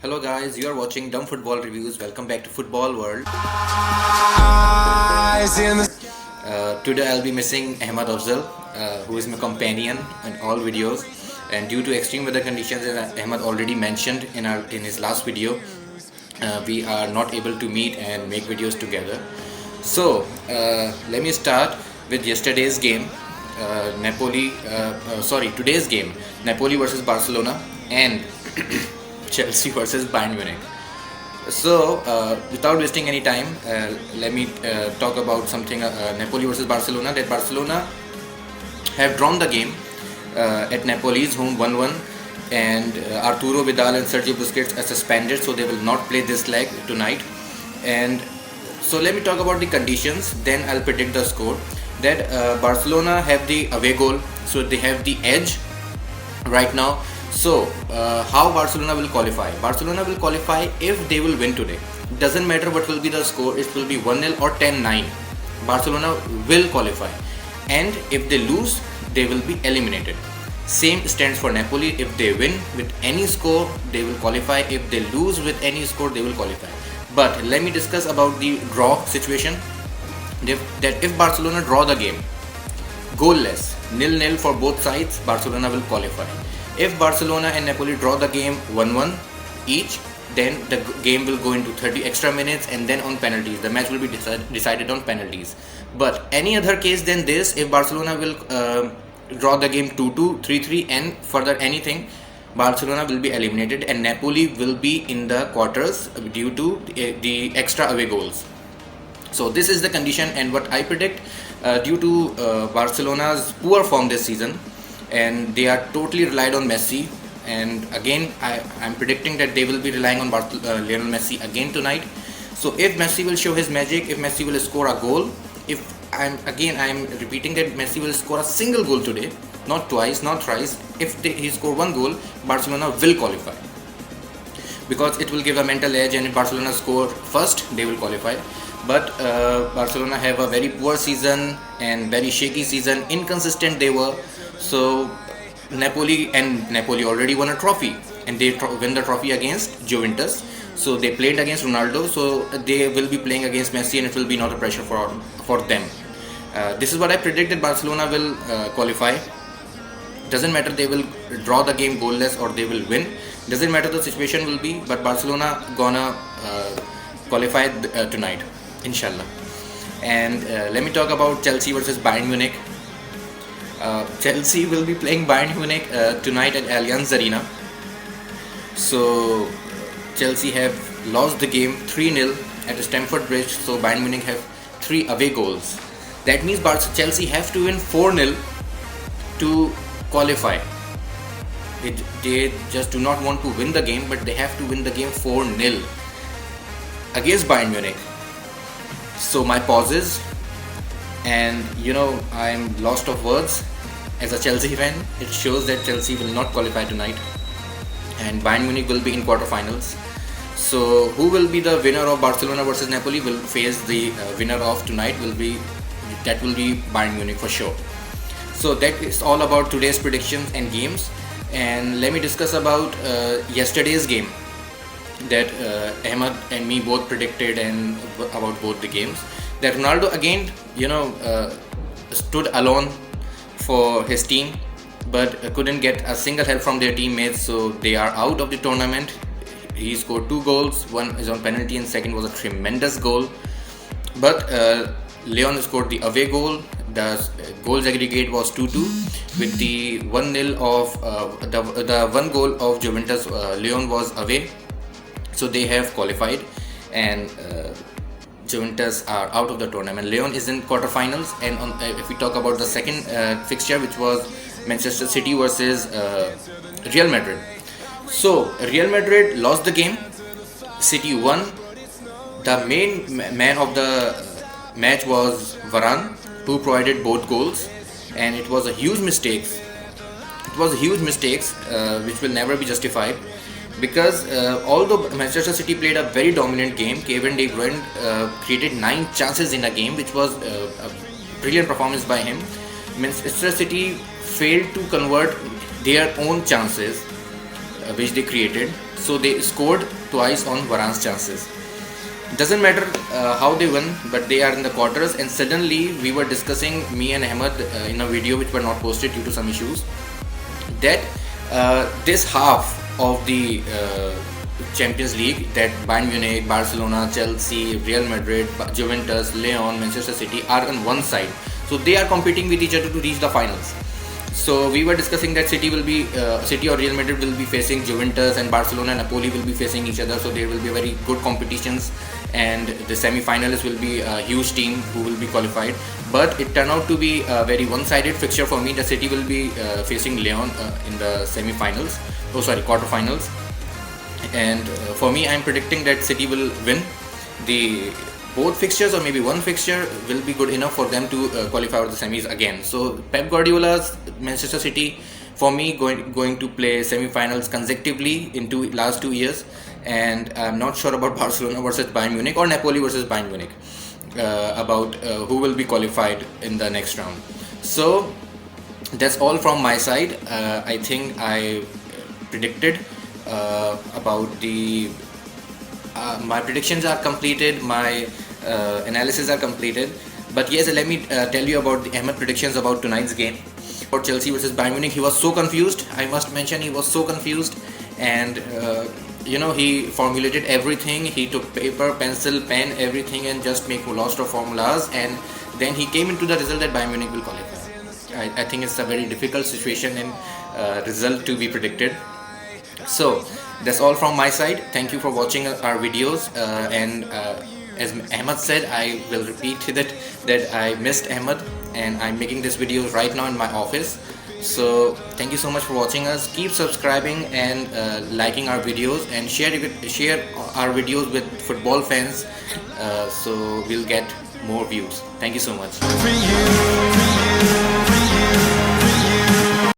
Hello guys, you are watching Dumb Football Reviews. Welcome back to Football World. Today I'll be missing Ahmad Afzal, who is my companion in all videos. And due to extreme weather conditions, as Ahmad already mentioned in his last video, we are not able to meet and make videos together. So let me start with yesterday's game. Today's game, Napoli versus Barcelona and Chelsea versus Bayern Munich. So, without wasting any time, let me talk about something Napoli versus Barcelona. That Barcelona have drawn the game at Napoli's home 1-1, and Arturo Vidal and Sergio Busquets are suspended, so they will not play this leg tonight. And so, let me talk about the conditions, then I'll predict the score. That Barcelona have the away goal, so they have the edge right now. So, how Barcelona will qualify? Barcelona will qualify if they will win today. Doesn't matter what will be the score, it will be 1-0 or 10-9. Barcelona will qualify. And if they lose, they will be eliminated. Same stands for Napoli. If they win with any score, they will qualify. If they lose with any score, they will qualify. But let me discuss about the draw situation. That if Barcelona draw the game, goalless, 0-0 for both sides, Barcelona will qualify. If Barcelona and Napoli draw the game 1-1 each, then the game will go into 30 extra minutes and then on penalties. The match will be decided on penalties. But any other case than this, if Barcelona will draw the game 2-2, 3-3 and further anything, Barcelona will be eliminated and Napoli will be in the quarters due to the extra away goals. So this is the condition, and what I predict due to Barcelona's poor form this season, and they are totally relied on Messi, and again I'm predicting that they will be relying on Lionel Messi again tonight. So if Messi will show his magic, if Messi will score a goal, if I'm repeating that Messi will score a single goal today, not twice, not thrice, if he score one goal, Barcelona will qualify, because it will give a mental edge, and if Barcelona score first, they will qualify. But Barcelona have a very poor season and very shaky season, inconsistent they were. So Napoli already won a trophy, and they win the trophy against Juventus. So they played against Ronaldo, so they will be playing against Messi, and it will be not a pressure for them. This is what I predicted. Barcelona will qualify. Doesn't matter they will draw the game goalless or they will win. Doesn't matter the situation will be, but Barcelona gonna qualify tonight, inshallah. And let me talk about Chelsea versus Bayern Munich. Chelsea will be playing Bayern Munich tonight at Allianz Arena. So Chelsea have lost the game 3-0 at Stamford Bridge. So Bayern Munich have 3 away goals. That means Chelsea have to win 4-0 to qualify. They just do not want to win the game, but they have to win the game 4-0 against Bayern Munich. So my pauses, and I'm lost of words as a Chelsea fan. It shows that Chelsea will not qualify tonight, and Bayern Munich will be in quarterfinals. So who will be the winner of Barcelona versus Napoli will face the winner of tonight will be Bayern Munich for sure. So that is all about today's predictions and games. And let me discuss about yesterday's game that Ahmad and me both predicted, and about both the games. That Ronaldo again, stood alone for his team, but couldn't get a single help from their teammates, so they are out of the tournament. He scored 2 goals, one is on penalty and second was a tremendous goal. But Leon scored the away goal. The goals aggregate was 2-2. With the 1-0 of the one goal of Juventus, Leon was away, so they have qualified, and Juventus are out of the tournament. Leon is in quarterfinals, and if we talk about the second fixture, which was Manchester City versus Real Madrid. So Real Madrid lost the game, City won. The main man of the match was Varane, who provided both goals, and it was a huge mistake. Which will never be justified, because although Manchester City played a very dominant game, Kevin De Bruyne created 9 chances in a game, which was a brilliant performance by him. Manchester City failed to convert their own chances which they created. So they scored twice on Varane's chances. Doesn't matter how they won, but they are in the quarters. And suddenly we were discussing, me and Ahmed, in a video which were not posted due to some issues, that this half of the Champions League, that Bayern Munich, Barcelona, Chelsea, Real Madrid, Juventus, Lyon, Manchester City are on one side. So they are competing with each other to reach the finals. So we were discussing that City or Real Madrid will be facing Juventus, and Barcelona and Napoli will be facing each other. So there will be very good competitions, and the semi-finalists will be a huge team who will be qualified. But it turned out to be a very one-sided fixture for me. The City will be facing Lyon in the semi-finals. Quarter-finals. And for me, I'm predicting that City will win the both fixtures, or maybe one fixture will be good enough for them to qualify for the semis again. So Pep Guardiola's Manchester City, for me, going to play semi-finals consecutively in last 2 years, and I'm not sure about Barcelona versus Bayern Munich or Napoli versus Bayern Munich, about who will be qualified in the next round. So that's all from my side. I think I predicted about the my predictions are completed, my analysis are completed. But yes, let me tell you about the Ahmed predictions about tonight's game. For Chelsea versus Bayern Munich, he was so confused. I must mention, he was so confused, and he formulated everything. He took paper, pencil, pen, everything, and just make lots of formulas, and then he came into the result that Bayern Munich will qualify. I think it's a very difficult situation and result to be predicted. So that's all from my side. Thank you for watching our videos, and as Ahmed said, I will repeat that I missed Ahmed, and I'm making this video right now in my office. So thank you so much for watching us. Keep subscribing and liking our videos, and share our videos with football fans, so we'll get more views. Thank you so much.